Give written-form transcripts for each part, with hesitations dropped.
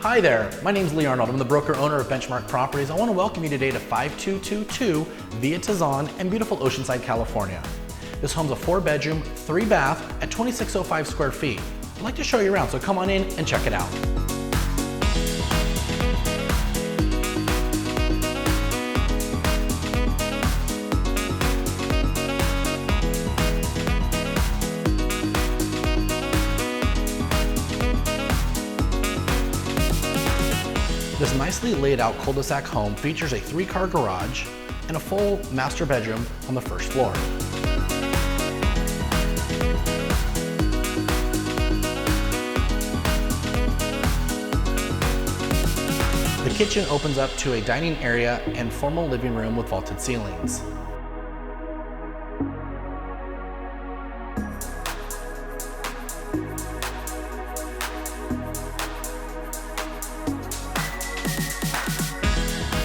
Hi there, my name is Lee Arnold. I'm the broker owner of Benchmark Properties. I want to welcome you today to 5222 Via Tizon in beautiful Oceanside, California. This home's a 4-bedroom, 3-bath at 2605 square feet. I'd like to show you around, so come on in and check it out. This nicely laid out cul-de-sac home features a 3-car garage and a full master bedroom on the first floor. The kitchen opens up to a dining area and formal living room with vaulted ceilings.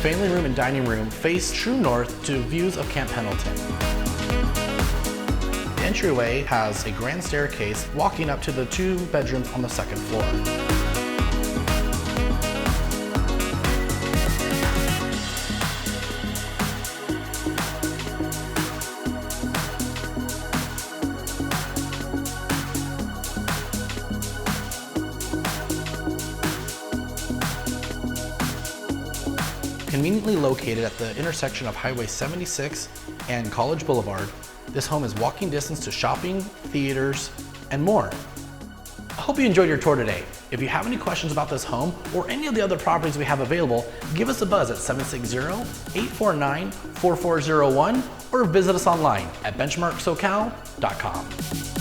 Family room and dining room face true north to views of Camp Pendleton. The entryway has a grand staircase walking up to the 2 bedrooms on the 2nd floor. Conveniently located at the intersection of Highway 76 and College Boulevard, this home is walking distance to shopping, theaters, and more. I hope you enjoyed your tour today. If you have any questions about this home or any of the other properties we have available, give us a buzz at 760-849-4401 or visit us online at benchmarksocal.com.